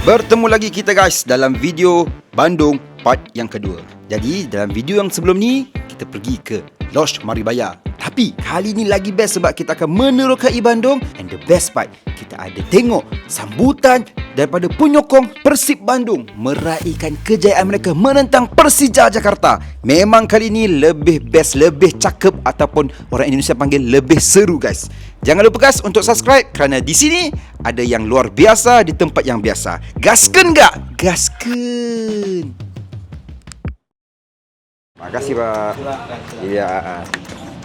Bertemu lagi kita guys dalam video Bandung part yang kedua. Jadi dalam video yang sebelum ni kita pergi ke Lodge Maribaya. Tapi kali ni lagi best sebab kita akan menerokai Bandung. And the best part, kita ada tengok sambutan daripada penyokong Persib Bandung meraihkan kejayaan mereka menentang Persija Jakarta. Memang kali ni lebih best, lebih cakep ataupun orang Indonesia panggil lebih seru guys. Jangan lupa guys untuk subscribe kerana di sini ada yang luar biasa di tempat yang biasa. Gasken gak? Gasken. Makasih Pak. Ya.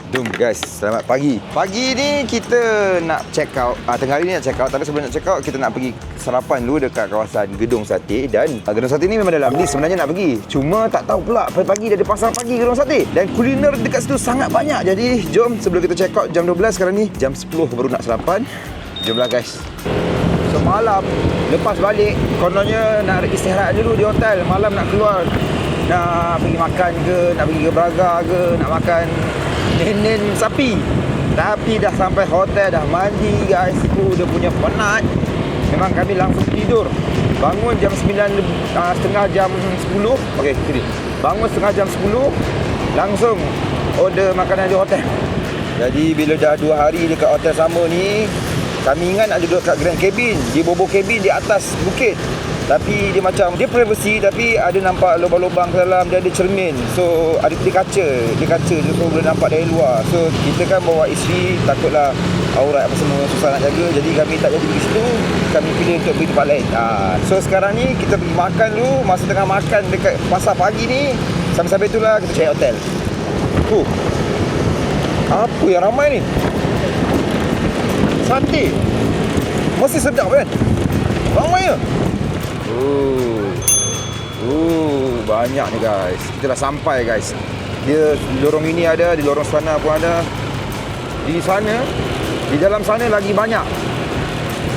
Jom guys, selamat pagi. Pagi ni kita nak check out. Tengah hari ni nak check out. Tapi sebelum nak check out, kita nak pergi sarapan dulu dekat kawasan Gedung Sate. Dan Gedung Sate ni memang dalam list sebenarnya nak pergi. Cuma tak tahu pula pagi-pagi dia ada pasar pagi Gedung Sate. Dan kuliner dekat situ sangat banyak. Jadi jom sebelum kita check out jam 12 sekarang ni. Jam 10 baru nak sarapan. Jomlah guys. So malam lepas balik, kononnya nak istirahat dulu di hotel. Malam nak keluar, nak pergi makan ke, nak pergi ke Braga ke, nak makan nenen sapi. Tapi dah sampai hotel, dah mandi guys. Dia punya penat. Memang kami langsung tidur. Bangun jam 9, setengah jam 10. Okey, sini. Bangun setengah jam 10, langsung order makanan di hotel. Jadi bila dah 2 hari dekat hotel sama ni, kami ingat nak duduk kat Grand Cabin, di bobo cabin di atas bukit. Tapi dia macam, dia privacy tapi ada nampak lubang-lubang ke dalam, dia ada cermin. So ada dia kaca je, so boleh nampak dari luar. So kita kan bawa isteri, takutlah aurat apa semua susah nak jaga. Jadi kami tak jadi pergi situ, kami pilih untuk pergi tempat lain. So sekarang ni kita pergi makan dulu. Masa tengah makan dekat pasar pagi ni, sambil-sambil itulah kita cari hotel. Apa yang ramai ni? Sate. Masih sedap kan? Ramai ya? Banyak ni guys. Kita dah sampai guys. Dia di lorong ini ada, di lorong sana pun ada. Di sana, di dalam sana lagi banyak.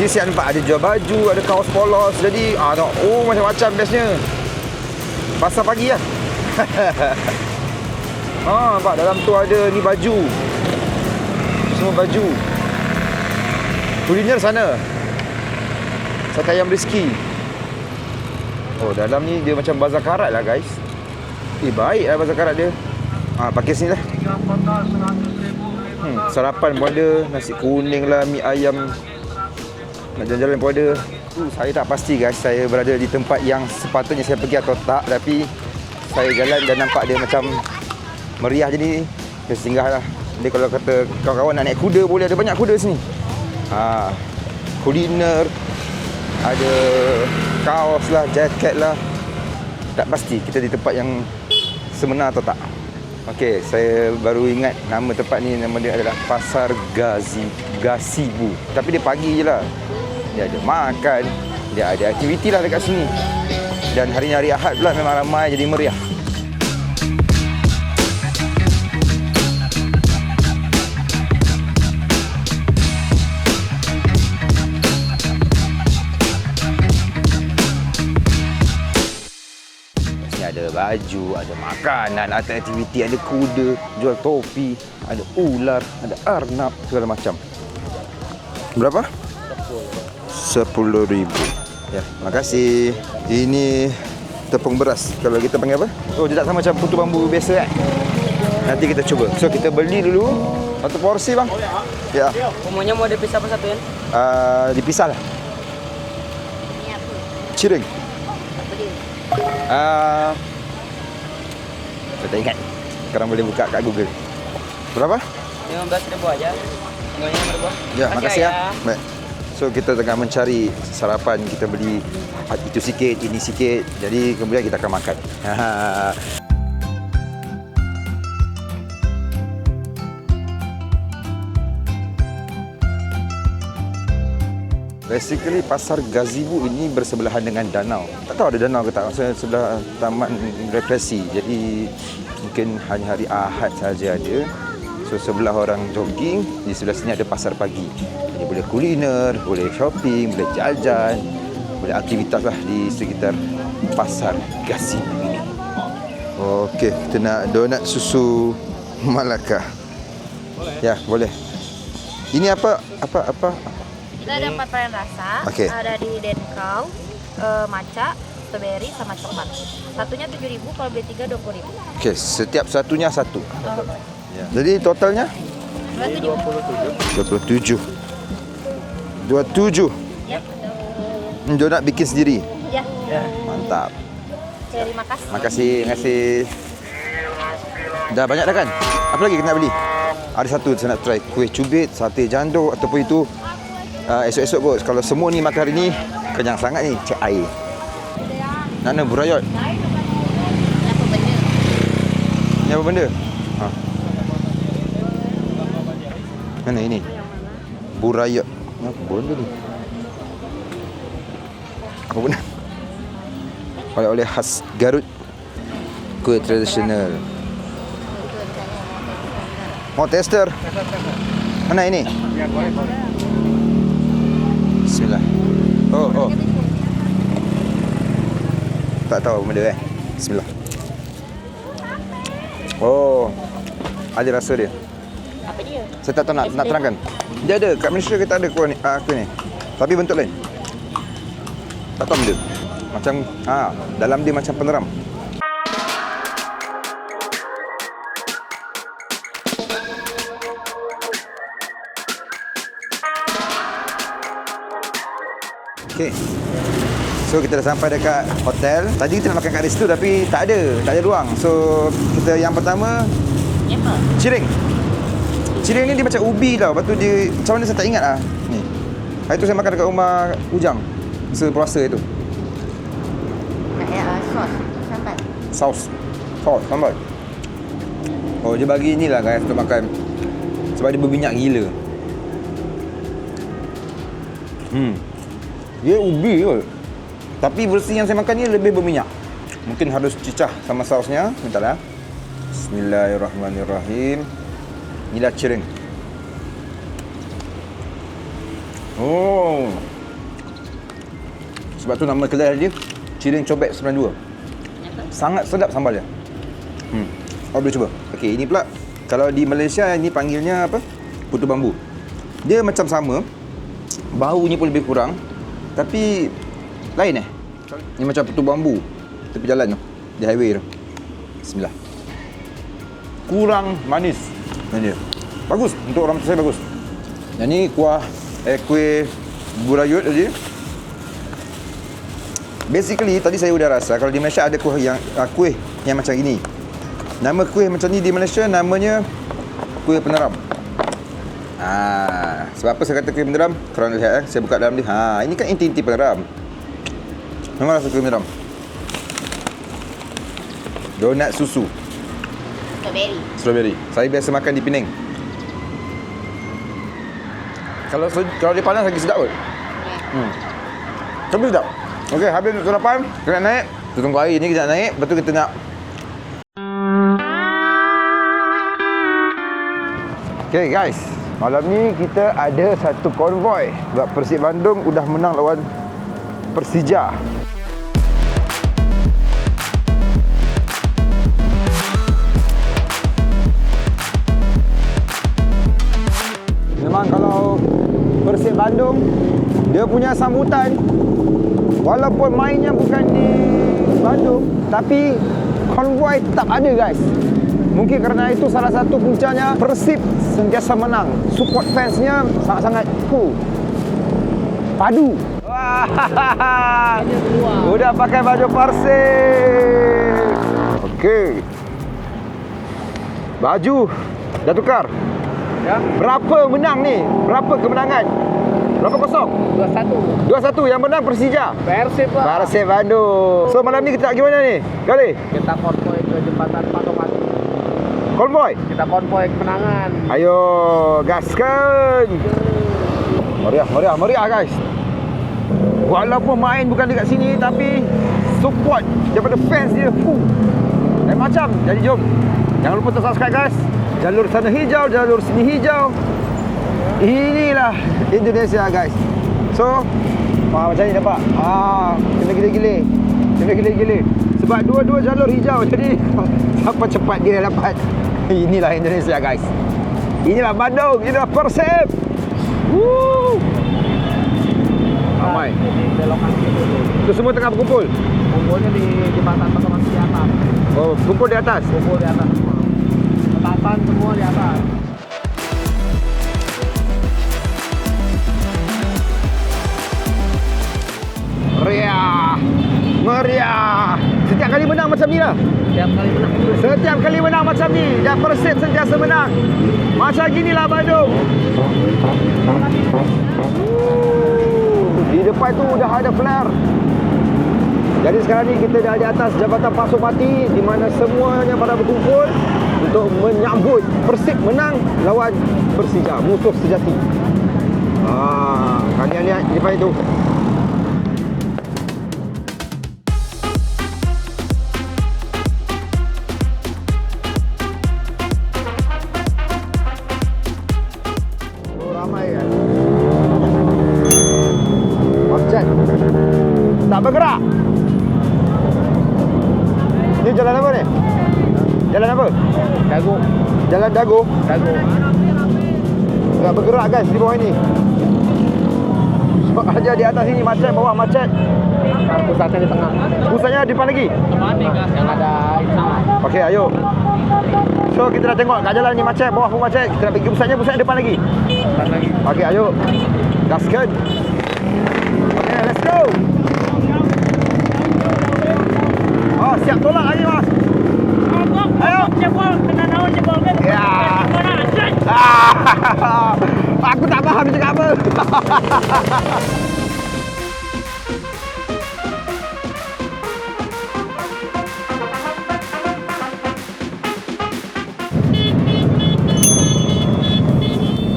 Dia siap nampak ada jual baju, ada kaos polos. Jadi tengok, macam-macam bestnya. Pasar pagi lah. Nampak dalam tu ada ni baju. Semua baju. Kuliner sana. Sate ayam Rizky. Dalam ni dia macam bazar karat lah guys. Baik lah bazar karat dia. Pakai sini lah. Sarapan pun ada. Nasi kuning lah, mi ayam. Nak jalan-jalan pun ada. Saya tak pasti guys, saya berada di tempat yang sepatutnya saya pergi atau tak. Tapi saya jalan dan nampak dia macam meriah je ni. Saya singgah lah. Dia kalau kata kawan-kawan nak naik kuda, boleh, ada banyak kuda sini. Kuliner, ada kaos lah, jaket lah. Tak pasti kita di tempat yang sebenar atau tak. Okey, saya baru ingat nama tempat ni. Nama dia adalah Pasar Gazebo. Tapi dia pagi je lah. Dia ada makan, dia ada aktiviti lah dekat sini. Dan hari Ahad pula memang ramai, jadi meriah. Ada baju, ada makanan, ada aktiviti, ada kuda, jual topi, ada ular, ada arnab, segala macam. Berapa? 10,000. Ya, makasih. Ini tepung beras. Kalau kita panggil apa? Dia tak sama macam putu bambu biasa kan? Nanti kita cuba. So kita beli dulu satu porsi bang. Ya. Umumnya mau dipisah apa satu kan? Dipisah lah. Ini apa? Cireng. Apa dia? Saya tak ingat. Sekarang boleh buka kat Google. Berapa? 15,000 aja. Tinggalnya berapa? Ya, makasih ya. Baik. So kita tengah mencari sarapan. Kita beli itu sikit, ini sikit. Jadi kemudian kita akan makan. Basically Pasar Gazebo ini bersebelahan dengan danau. Tak tahu ada danau ke tak. Maksudnya sebelah taman rekreasi. Jadi mungkin hanya hari Ahad saja ada. So sebelah orang jogging, di sebelah sini ada pasar pagi. Jadi boleh kuliner, boleh shopping, boleh jajan, boleh aktivitas lah di sekitar Pasar Gazebo ini. Okey, kita nak donat susu Malaka. Ya, boleh. Ini apa? Kita ada 4 varian rasa. Okey. Ada di Denkau, matcha, strawberry sama coklat. Satunya 7.000, kalau beli 3 20.000. Okey, setiap satunya satu. Ya. Jadi totalnya 27. 27. Ya. Dia nak bikin sendiri. Ya. Mantap. Terima kasih. Makasih. Dah banyak dah kan? Apa lagi kita nak beli? Ada satu saya nak try kuih cubit, sate janduk ataupun itu esok-esok kot. Kalau semua ni makan hari ni kenyang sangat ni, cek air. Mana burayot? Apa benda? Ni apa benda? Ha. Mana ini? Burayot. Apa benda ni? Apa benda? Oleh-oleh khas Garut. Kuih tradisional. Mau tester? Mana ini? Bismillah. Oh. Tak tahu benda Bismillah. Oh. Ada rasa dia. Apa dia? Saya tak tahu nak terangkan. Dia ada kat Malaysia kita ada kuih ni. Tapi bentuk lain. Tak tahu benda. Macam dalam dia macam peneram. Okey. So kita dah sampai dekat hotel. Tadi kita nak makan kat situ tapi tak ada ruang. So kita yang pertama Ni apa? cireng. Cireng ni dia macam ubi tau. Lepas tu dia macam mana saya tak ingat lah. Ni. Hari tu saya makan dekat rumah Ujang. Masa puasa itu. Sos, sambal. Saus sambal. Oh dia bagi inilah guys untuk makan. Sebab dia berminyak gila. Dia ubi kot. Tapi versi yang saya makan ni lebih berminyak. Mungkin harus cicah sama sausnya. Bentarlah. Bismillahirrahmanirrahim. Inilah cireng. Oh. Sebab tu nama kedai dia Cireng Cobek 92. Sangat sedap sambal dia. Boleh cuba. Okey, ini pula kalau di Malaysia ini panggilnya apa? Putu bambu. Dia macam sama. Baunya pun lebih kurang. Tapi lain Ni macam putu bambu tepi jalan tu, di highway tu. Bismillah. Kurang manis. Ini dia. Bagus untuk orang saya bagus. Yang ni kuih burayot tadi. Basically tadi saya dah rasa kalau di Malaysia ada kuih yang macam ini. Nama kuih macam ni di Malaysia namanya kuih peneram. Sebab apa saya kata kuih peneram? Korang lihat saya buka dalam dia. Ini kan inti-inti peneram. Memang rasa kuih peneram. Donat susu. Strawberry. Saya biasa makan di Penang. Kalau dia panas lagi sedap kot. Tapi sedap. Okey, habis untuk sarapan, kita nak naik. Kita tunggu air ni, kita nak naik. Lepas tu kita nak okey guys, malam ni kita ada satu konvoi. Sebab Persib Bandung sudah menang lawan Persija. Memang kalau Persib Bandung, dia punya sambutan walaupun mainnya bukan di Bandung, tapi konvoi tetap ada guys. Mungkin kerana itu salah satu puncanya Persib sentiasa menang. Support fansnya sangat-sangat padu. Udah pakai baju Persib. Okey. Baju dah tukar. Ya. Berapa menang ni? Berapa kemenangan? Berapa kosong? 2-1. 2-1 yang menang Persija. Persib lah. Persib Bandung. So malam ni kita nak gimana ni? Kali? Kita konvoy ke jembatan Patomati. Konvoy? Kita konvoy kemenangan. Ayo, gaskan. Meriah guys. Walaupun main bukan dekat sini tapi support daripada fans dia. Lain macam. Jadi jom. Jangan lupa subscribe guys. Jalur sana hijau, jalur sini hijau. Inilah Indonesia guys. So, macam ni nampak. Kena gile-gile. Sebab dua-dua jalur hijau. Jadi siapa cepat dia dapat. Inilah Indonesia guys. Inilah Bandung, inilah Persib. Ramai. Itu semua Semua tengah berkumpul. Kumpulnya di jembatan Patung Mati di atas. Oh, kumpul di atas. Kumpul di atas semua. Petasan semua di atas. Meriah. Meriah. Setiap kali menang macam ni lah. Setiap kali menang. Setiap kali menang macam ni. Dan Persib sentiasa menang. Macam ginilah Bandung. Di depan tu dah ada flare. Jadi sekarang ni kita dah di atas Jambatan Pasopati, di mana semuanya pada berkumpul untuk menyambut Persib menang lawan Persija, musuh sejati. Kalian lihat di depan itu. Ramai kan? Macet. Tak bergerak. Ni jalan apa ni? Jalan apa? Dagu. Jalan Dago. Dagu. Tak bergerak guys di bawah ini. Sebab aja di atas ini macet, bawah macet. Pusatnya di tengah. Pusatnya di depan lagi. Yang ada itu. Okey, ayo. So kita dah tengok kat jalan ni macet, bawah pun macet. Kita nak pergi pusatnya depan lagi. Depan lagi. Okey, ayo. Gaskan. Okey, let's go. Oh, siap tolak lagi, Mas. Ayo. Jebol, kena naon jebol kan? Ya. Aku tak faham dia cakap apa.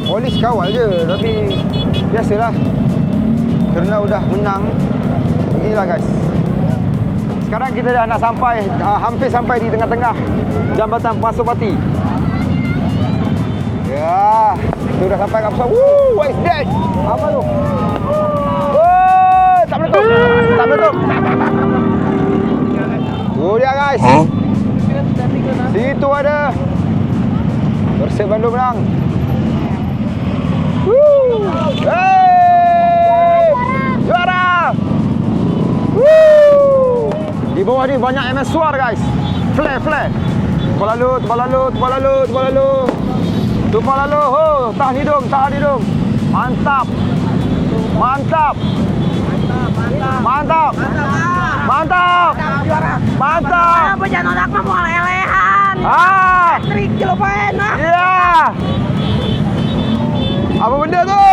Polis kawal je, tapi biasalah. Kerana udah menang. Inilah guys. Sekarang kita dah nak sampai, hampir sampai di tengah-tengah Jambatan Pasopati. Ya, kita dah sampai kat pusat. Woo, what is that? Apa tu? Oh, tak meletup. Tak meletup. Tu dia guys. Situ ada Persib Bandung menang. Woo! Hey! Juara! Woo! Di bawah ni banyak MS Suar guys. Flare. Tumpah lalu. Tumpah lalu. Oh, tahan hidung. Mantap. Apa jangan odak mah mau lelehan. Trik kilo enak. Ya. Apa benda tu?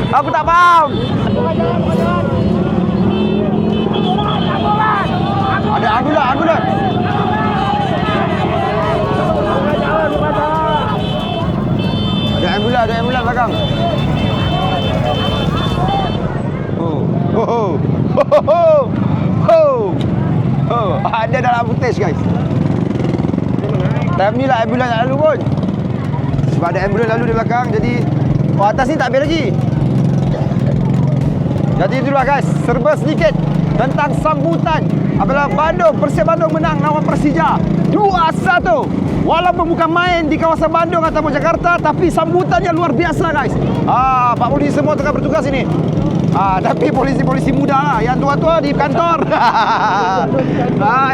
Aku tak faham. Ada ambulan. Ada ambulan belakang. Ada dalam footage guys. Time ni lah ambulan nak lalu pun. Sebab ada ambulan lalu di belakang, jadi atas ni tak habis lagi. Jadi itulah guys, serba sedikit tentang sambutan apabila Persib Bandung menang lawan Persija 2-1. Walaupun bukan main di kawasan Bandung ataupun Jakarta, tapi sambutannya luar biasa guys. Pak polisi semua tengah bertugas ini. Tapi polisi-polisi muda lah, yang tua-tua di kantor.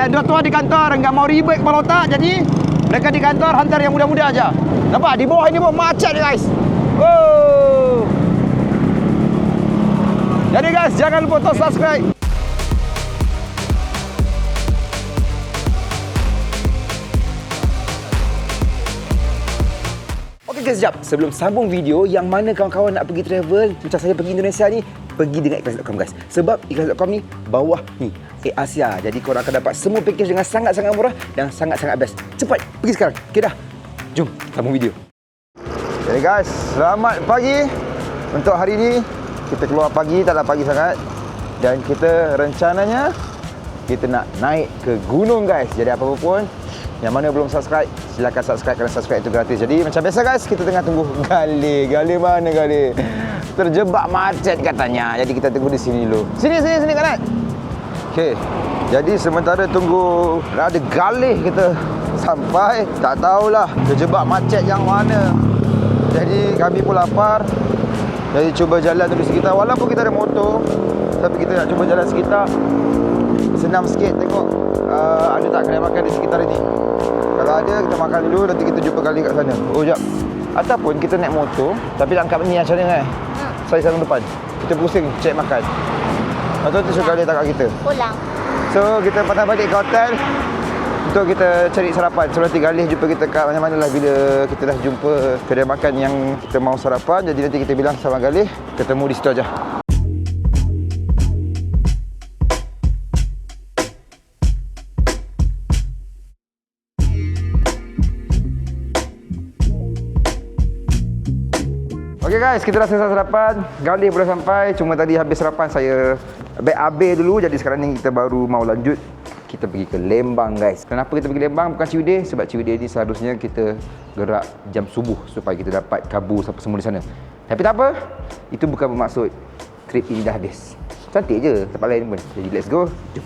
Yang tua-tua di kantor enggak mau ribet kepala otak, jadi mereka di kantor hantar yang muda-muda aja. Nampak di bawah ini pun macet guys. Oh. Jadi guys, jangan lupa untuk subscribe. Okey guys, sekejap. Sebelum sambung video, yang mana kawan-kawan nak pergi travel, macam saya pergi Indonesia ni, pergi dengan ikhlas.com guys. Sebab ikhlas.com ni bawah ni, Asia. Jadi korang akan dapat semua package dengan sangat-sangat murah dan sangat-sangat best. Cepat, pergi sekarang. Okey dah. Jom sambung video. Jadi guys, selamat pagi. Untuk hari ni kita keluar pagi, taklah pagi sangat. Dan kita rencananya kita nak naik ke gunung guys. Jadi apa-apa pun yang mana belum subscribe, silakan subscribe kerana subscribe itu gratis. Jadi macam biasa guys, kita tengah tunggu Gali. Gali mana Gali? Terjebak macet katanya. Jadi kita tunggu di sini dulu. Sini kanan. Okey. Jadi sementara tunggu ada Gali kita sampai, tak tahulah terjebak macet yang mana. Jadi kami pun lapar. Jadi cuba jalan dulu sekitar. Walaupun kita ada motor, Tapi kita nak cuba jalan sekitar, senam sikit, tengok ada tak kedai makan di sekitar ini. Kalau ada, kita makan dulu, nanti kita jumpa kali kat sana. Oh, jap. Ataupun kita naik motor, tapi langkap ni macam mana Saya sarung depan. Kita pusing, cek makan. Lepas tu suruh kali tak kat kita. Pulang. So, kita patah balik ke hotel untuk kita cari sarapan. So, nanti Galih jumpa kita kat mana-mana lah bila kita dah jumpa kedai makan yang kita mau sarapan. Jadi nanti kita bilang sama Galih, ketemu di situ aja. Okay guys, kita dah selesai sarapan. Galih boleh sampai. Cuma tadi habis sarapan saya habis dulu. Jadi sekarang ni kita baru mau lanjut. Kita pergi ke Lembang guys. Kenapa kita pergi Lembang bukan Ciwidey? Sebab Ciwidey ni seharusnya kita gerak jam subuh supaya kita dapat kabur sampai semua di sana. Tapi tak apa. Itu bukan bermaksud trip ini dah habis. Cantik je tempat lain pun. Jadi let's go. Jom.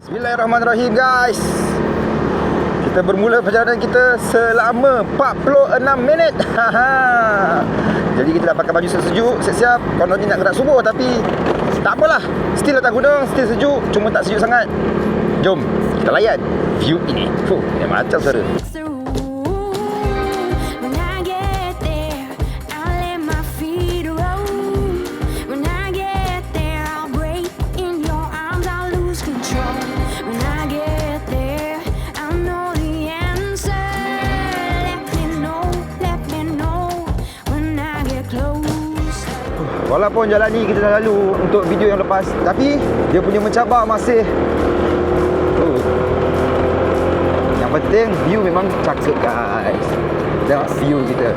Bismillahirrahmanirrahim guys. Kita bermula perjalanan kita selama 46 minit. Jadi kita dah pakai baju sejuk, siap-siap. Kononnya nak gerak subuh tapi tak apalah. Still atas gunung, still sejuk. Cuma tak sejuk sangat. Jom, kita layan view ini. Macam suara. Walaupun jalan ni kita dah lalu untuk video yang lepas, tapi dia punya mencabar masih yang penting view memang cakep guys. Tengok view kita,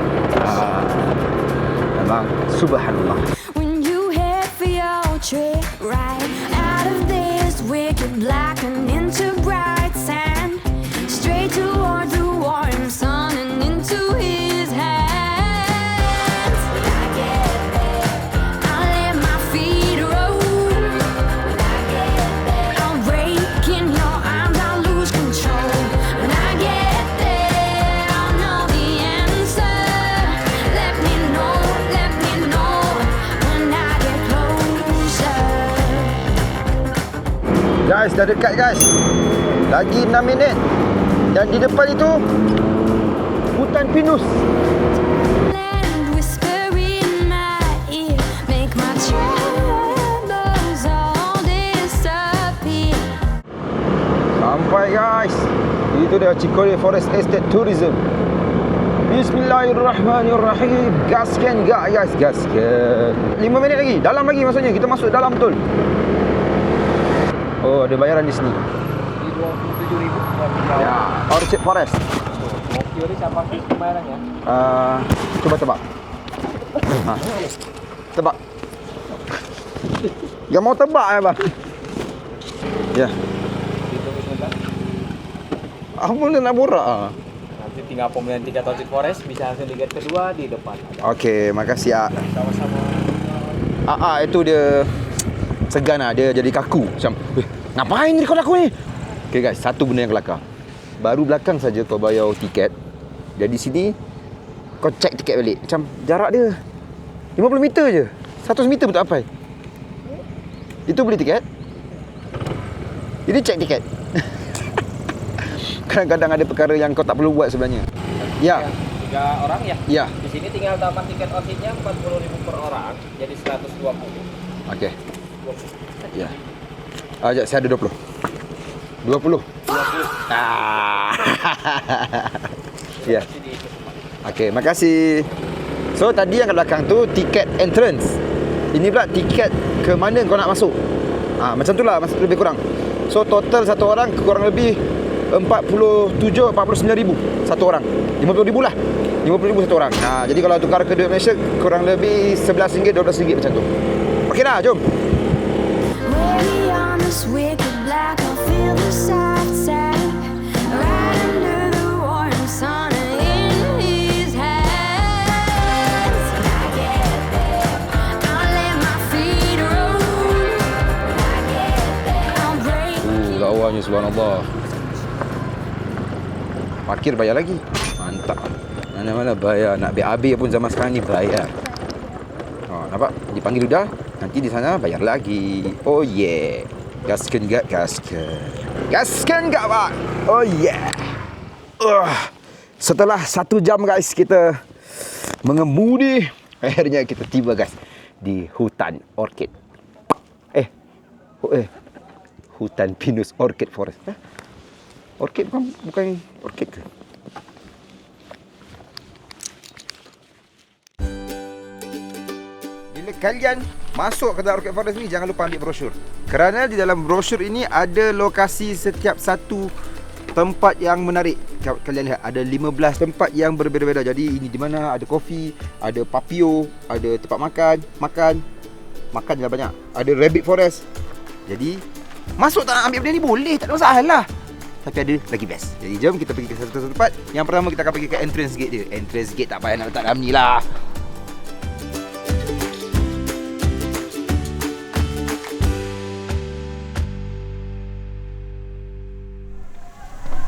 memang subhanallah. When you head for your trip right out of this wicked black and into bright sand, straight towards the warm sun and into his hands. Guys, dah dekat guys. Lagi 6 minit. Dan di depan itu hutan pinus. Sampai guys. Itu dia Cikole Forest Estate Tourism. Bismillahirrahmanirrahim. Gaskan guys, gaskan. 5 minit lagi. Dalam lagi maksudnya. Kita masuk dalam betul. Oh, ada bayaran di sini. Di 27,000 ya, Orchard Forest. Okey, ni siapa sih bayarannya? Coba tebak. Tebak. Yang mau tebak ya, bang? Ya. Hitung sebentar. Apa nak borak Nanti tinggal pemilihan 3 Orchard Forest, bisa langsung di gate kedua di depan. Okey, makasih ah. Sama-sama. Itu dia segan lah, dia jadi kaku macam, ngapain ni kau laku ni? Okay guys, satu benda yang kelakar. Baru belakang saja kau bayar tiket. Jadi sini kau check tiket balik. Macam jarak dia 50 meter je. 100 meter pun tak sampai. Itu beli tiket. Ini check tiket. Kadang-kadang ada perkara yang kau tak perlu buat sebenarnya. Ya. 3 orang ya? Ya. Di sini tinggal dapat tiket orchidnya 40.000 per orang, jadi 120. Okey. Ya. Sekejap, saya ada 20. 20. Ya. Okey, makasih. So tadi yang kat belakang tu tiket entrance. Ini pula tiket ke mana kau nak masuk. Macam tu lah lebih kurang. So total satu orang kurang lebih 49,000 satu orang. 50,000 lah. 50,000 satu orang. Jadi kalau tukar ke duit Malaysia kurang lebih RM11, RM12 macam tu. Okeylah, jom. Lawanya subhanallah. Parkir bayar lagi. Mantap. Mana-mana bayar. Nak BAB pun zaman sekarang ni bayar. Nampak? Dipanggil udah, nanti di sana bayar lagi. Oh yeah. Gaskan gak? Gaskan. Gaskan gak, Pak? Oh yeah. Setelah 1 jam guys kita mengemudi, akhirnya kita tiba guys di hutan orchid. Hutan pinus orchid forest. Orchid bukan orchid ke? Bila kalian masuk ke dalam orchid forest ni, jangan lupa ambil brosur. Kerana di dalam brosur ini ada lokasi setiap satu tempat yang menarik. Kalian lihat ada 15 tempat yang berbeza-beza. Jadi ini di mana ada kopi, ada papio, ada tempat makan dah banyak. Ada rabbit forest. Jadi masuk tak nak ambil benda ni boleh, tak ada masalah. Tapi ada lagi best. Jadi jom kita pergi ke satu tempat. Yang pertama kita akan pergi ke entrance gate dia. Entrance gate tak payah nak letak dalam ni lah.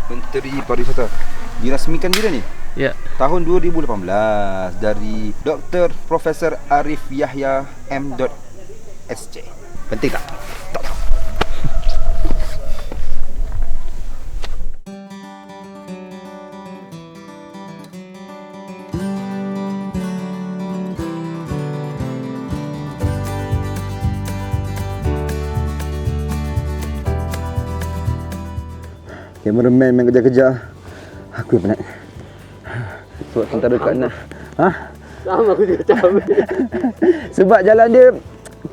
Menteri Pariwisata dirasmikan bila ni? Ya. Tahun 2018 dari Dr. Profesor Arif Yahya M.SC. Penting tak? Tak tahu. Cameraman main kejar-kejar. Aku yang penat. Sebab tentara kat nak. Sama aku juga capek. Sebab jalan dia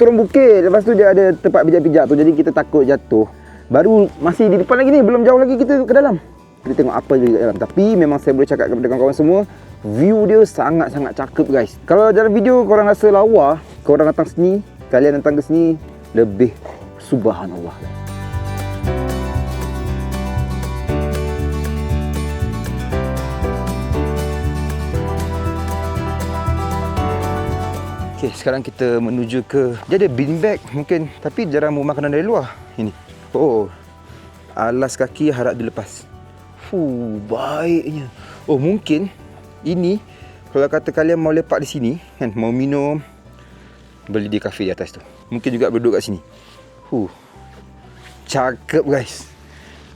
turun bukit. Lepas tu dia ada tempat pijak-pijak tu. Jadi kita takut jatuh. Baru masih di depan lagi ni. Belum jauh lagi kita ke dalam. Kita tengok apa lagi kat dalam. Tapi memang saya boleh cakap kepada kawan-kawan semua, view dia sangat-sangat cakep guys. Kalau dalam video korang rasa lawa, korang datang sini, kalian datang ke sini, lebih subhanallah. Okay, sekarang kita menuju ke... Dia ada bean bag mungkin. Tapi jarang bawa makanan dari luar. Ini. Oh. Alas kaki harap dilepas. Baiknya. Oh, mungkin ini kalau kata kalian mau lepak di sini kan, mau minum, beli di kafe di atas tu. Mungkin juga duduk kat sini. Cakep guys.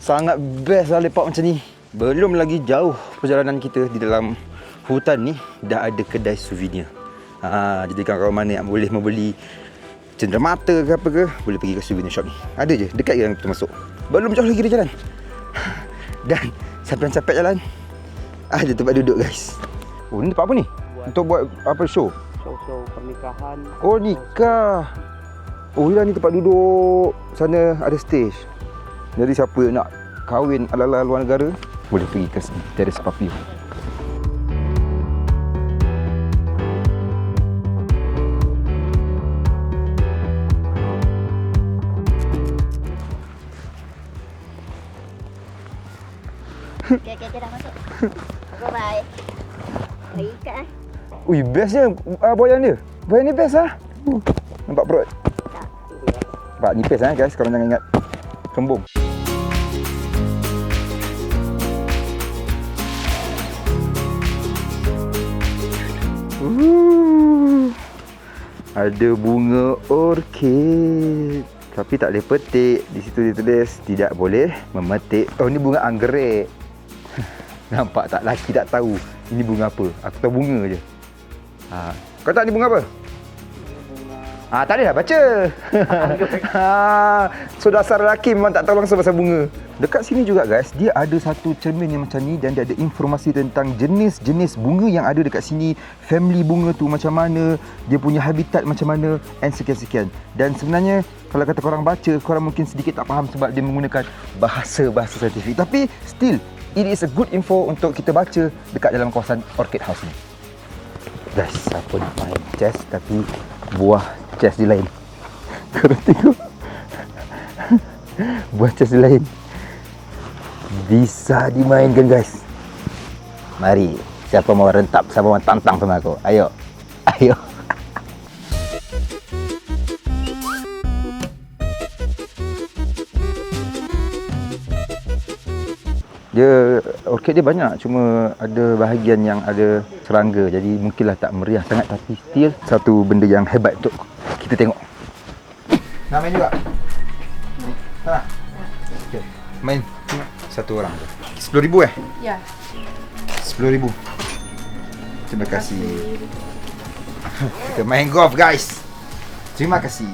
Sangat best lah lepak macam ni. Belum lagi jauh perjalanan kita di dalam hutan ni, dah ada kedai souvenir. Jadi kawan-kawan mana yang boleh membeli cenderamata ke apa ke, boleh pergi ke souvenir shop ni. Ada je, dekat je yang kita masuk. Belum jauh lagi dia jalan. Dan sampai capek jalan, ada tempat duduk guys. Oh, ni tempat apa ni? Untuk buat apa, show? Show pernikahan. Oh, nikah. Oh, ya, ni tempat duduk. Sana ada stage. Jadi siapa yang nak kahwin ala-ala luar negara, boleh pergi ke sini, Terrace Papio. Okay, dah masuk. Bye-bye. Baik ikat Ui, bestnya boyan dia. Boyan ni best lah. Nampak perut? Nampak nipis guys, korang jangan ingat kembung. Ada bunga orchid. Tapi tak boleh petik. Di situ ditulis tidak boleh memetik. Oh, ni bunga anggerik. Nampak tak? Laki tak tahu ini bunga apa. Aku tahu bunga je. Kau tahu ni bunga apa? Tak boleh lah baca. So dasar lelaki memang tak tahu langsung pasal bunga. Dekat sini juga guys, dia ada satu cermin yang macam ni dan dia ada informasi tentang jenis-jenis bunga yang ada dekat sini, family bunga tu macam mana, dia punya habitat macam mana, and sekian-sekian. Dan sebenarnya kalau kata korang baca, korang mungkin sedikit tak faham sebab dia menggunakan bahasa-bahasa saintifik. Tapi still, it is a good info untuk kita baca dekat dalam kawasan Orchid House ni. Guys, siapa nak main chess tapi buah chess di lain? Korang tengok. Buah chess di lain. Bisa dimainkan guys. Mari, siapa mau rentap, siapa mau tantang sama aku? Ayo. Ayo. Dia orkid dia banyak, cuma ada bahagian yang ada serangga. Jadi mungkinlah tak meriah sangat, tapi still satu benda yang hebat untuk kita tengok. Nak main juga? Tak nak? Okay. Main satu orang. 10,000 Ya. 10,000. Terima kasih. Kita main golf guys. Terima kasih.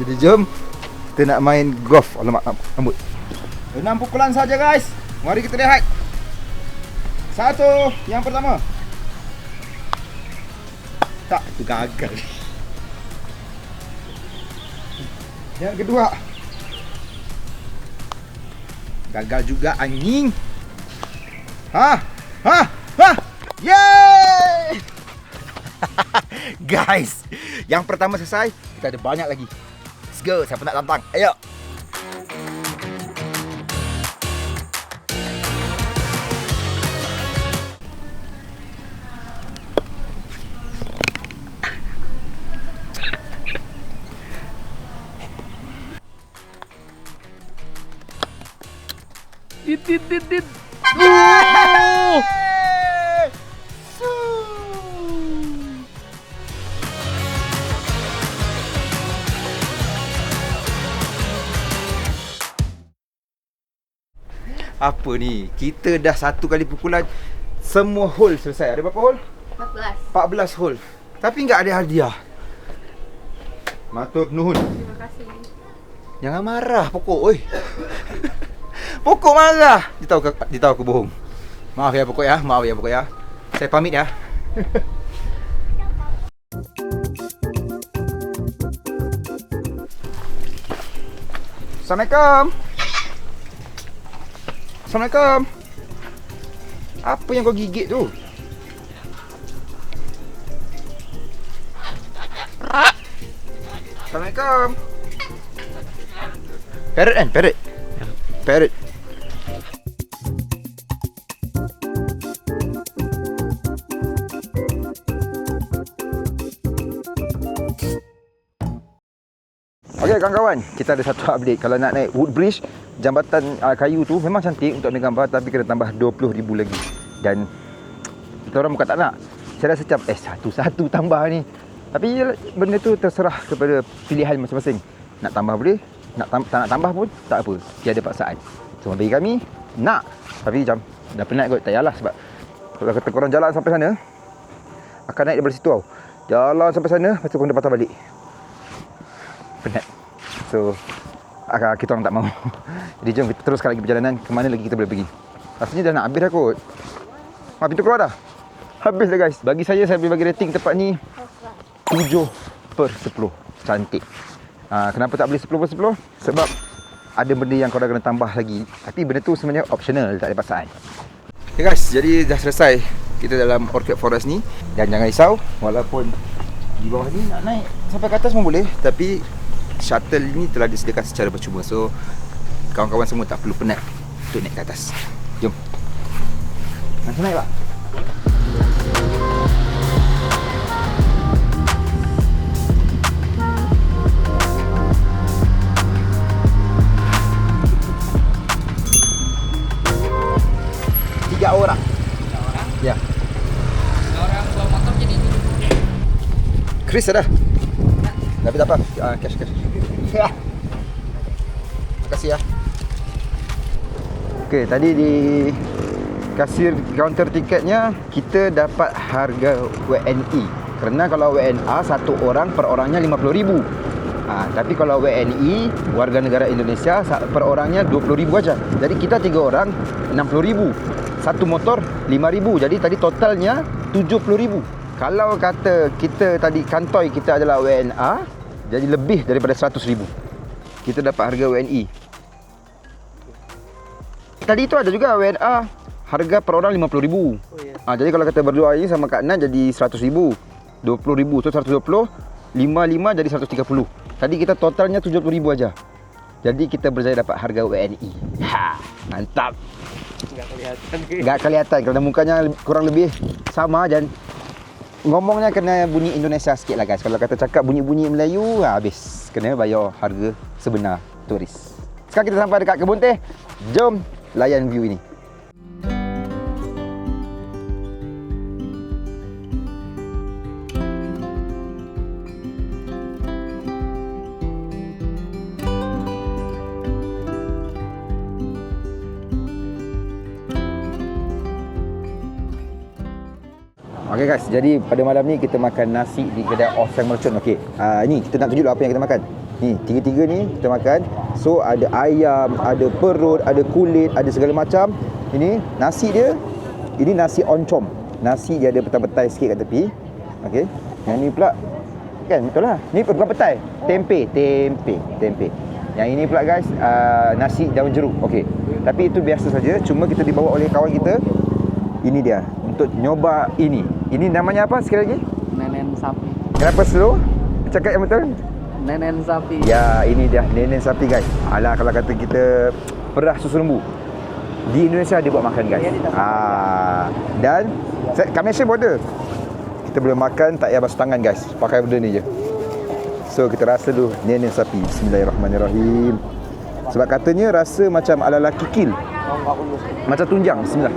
Jadi jom kita nak main golf. Alamak, rambut. 6 pukulan saja guys. Mari kita lihat. Satu, yang pertama. Tak, itu gagal. Yang kedua. Gagal juga anjing. Ha? Yeay! Guys, yang pertama selesai. Kita ada banyak lagi. Let's go, siapa nak tantang? Ayo. Dit. Apa ni? Kita dah satu kali pukulan, semua hole selesai. Ada berapa hole? 14 hole. Tapi enggak ada hadiah. Matur nuhun. Terima kasih. Jangan marah pokok, oi. Pokok marah. Dia tahu aku bohong. Maaf ya pokok ya. Saya pamit ya. Assalamualaikum. Apa yang kau gigit tu? Assalamualaikum. Parrot kan? Parrot. Okey kawan-kawan, kita ada satu update. Kalau nak naik Woodbridge, jambatan kayu tu memang cantik untuk ambil gambar, tapi kena tambah 20,000 lagi. Dan kita orang bukan tak nak. Saya rasa macam satu-satu tambah ni. Tapi benda tu terserah kepada pilihan masing-masing. Nak tambah boleh, tak nak tambah pun tak apa. Tiada paksaan. Cuma bagi kami nak. Tapi macam dah penat kot, tak payahlah. Sebab kalau kata korang jalan sampai sana, akan naik daripada situ tau. Jalan sampai sana, lepas tu korang dah patah balik. Penat. So kita orang tak mahu. Jadi jom kita teruskan lagi perjalanan. Kemana lagi kita boleh pergi? Rasanya dah nak habis dah kot. Pintu keluar dah. Habis dah guys. Bagi saya boleh bagi rating tempat ni 7/10. Cantik. Kenapa tak boleh 10/10? Sebab ada benda yang korang kena tambah lagi. Tapi benda tu sebenarnya optional, tak ada paksaan. Okay guys, jadi dah selesai kita dalam Orchid Forest ni. Dan jangan risau, walaupun di bawah ni nak naik sampai ke atas pun boleh, tapi shuttle ni telah disediakan secara percuma. So kawan-kawan semua tak perlu penat untuk naik ke atas. Jom. Langsung naik pak. Tiga orang? Ya. 3 orang bawa motor jadi Chris ada? Tapi tak apa, cash. Terima kasih ya. Okey, tadi di kasir kaunter tiketnya kita dapat harga WNI. Kerana kalau WNA satu orang per orangnya 50,000. Tapi kalau WNI warga negara Indonesia per orangnya 20,000 aja. Jadi kita 3 orang 60,000. Satu motor 5,000. Jadi tadi totalnya 70,000. Kalau kata kita tadi kantoi kita adalah WNA, jadi lebih daripada 100,000. Kita dapat harga WNI. Tadi tu ada juga WNA harga per orang 50,000. Jadi kalau kata berdua ini sama Kak Nan jadi 100,000. 20,000 tu 120, 55 jadi 130. Tadi kita totalnya 70,000 aja. Jadi kita berjaya dapat harga WNI. Mantap. Enggak kelihatan kerana mukanya kurang lebih sama dan ngomongnya kena bunyi Indonesia sikit lah guys. Kalau kata cakap bunyi-bunyi Melayu, habis. Kena bayar harga sebenar turis. Sekarang kita sampai dekat kebun teh. Jom layan view ini. Okey guys, jadi pada malam ni kita makan nasi di kedai Oseng Merchant. Okey. Ni kita nak tunjuk apa yang kita makan. Ni, tiga-tiga ni kita makan. So ada ayam, ada perut, ada kulit, ada segala macam. Ini nasi dia, ini nasi oncom. Nasi dia ada petai-petai sikit kat tepi. Okey. Yang ni pula kan betul lah. Ni bukan petai, tempe. Yang ini pula guys, nasi daun jeruk. Okey. Tapi itu biasa saja, cuma kita dibawa oleh kawan kita. Ini dia untuk nyoba ini. Ini namanya apa sekali lagi? Nenen sapi. Kenapa slow? Cakap yang betul. Nenen sapi. Ya, ini dia nenen sapi guys. Alah kalau kata kita perah susu lembu. Di Indonesia dia buat makan guys. Dan kat Malaysia border. Kita boleh makan tak payah basuh tangan guys. Pakai benda ni je. So kita rasa dulu nenen sapi. Bismillahirrahmanirrahim. Sebab katanya rasa macam ala-ala kikil. Macam tunjang. Bismillah.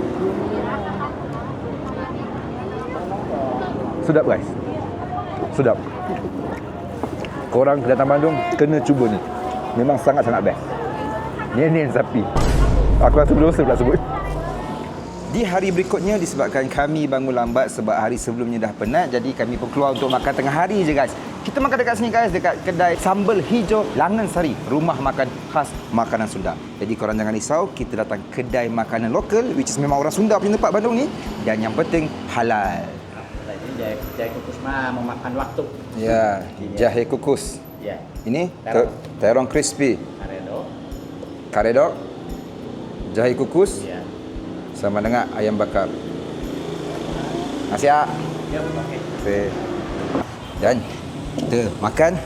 Sedap guys. Sedap. Korang datang Bandung kena cuba ni. Memang sangat-sangat best. Nenen sapi. Aku rasa berdosa pula sebut. Di hari berikutnya disebabkan kami bangun lambat sebab hari sebelumnya dah penat, jadi kami pun keluar untuk makan tengah hari je guys. Kita makan dekat sini guys, dekat kedai Sambal Hijau Langan Sari, rumah makan khas makanan Sunda. Jadi korang jangan risau, kita datang kedai makanan lokal which is memang orang Sunda punya tempat Bandung ni, dan yang penting halal. Jahe kukus mah memakan waktu. Ya, jahe kukus. Ya. Ini Terong. terong crispy, karedok, jahe kukus, Ya. sama dengan ayam bakar. Nasi ya. Ya, okey. Okay. Dan kita makan.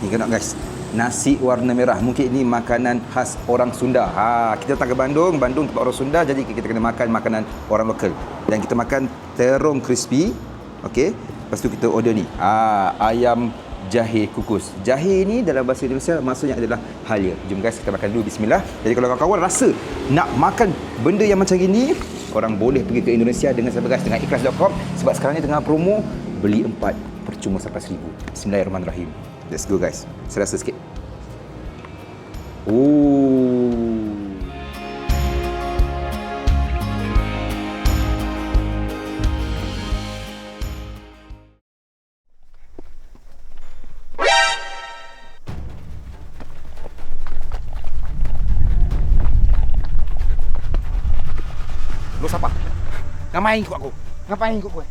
Ni tengok guys, nasi warna merah. Mungkin ini makanan khas orang Sunda. Kita datang ke Bandung tempat orang Sunda, jadi kita kena makan makanan orang lokal. Dan kita makan terong crispy. Okey. Lepas tu kita order ni. Ayam jahe kukus. Jahe ni dalam bahasa Indonesia maksudnya adalah halia. Jom guys kita makan dulu, bismillah. Jadi kalau kawan-kawan rasa nak makan benda yang macam ini, korang boleh pergi ke Indonesia dengan siapa guys, dengan ikhlas.com, sebab sekarang ni tengah promo beli 4 percuma sampai 1000. Bismillahirrahmanirrahim. Let's go guys. Saya rasa sikit. Lu siapa? Ngapain ikut aku? Ngapain ikut gue?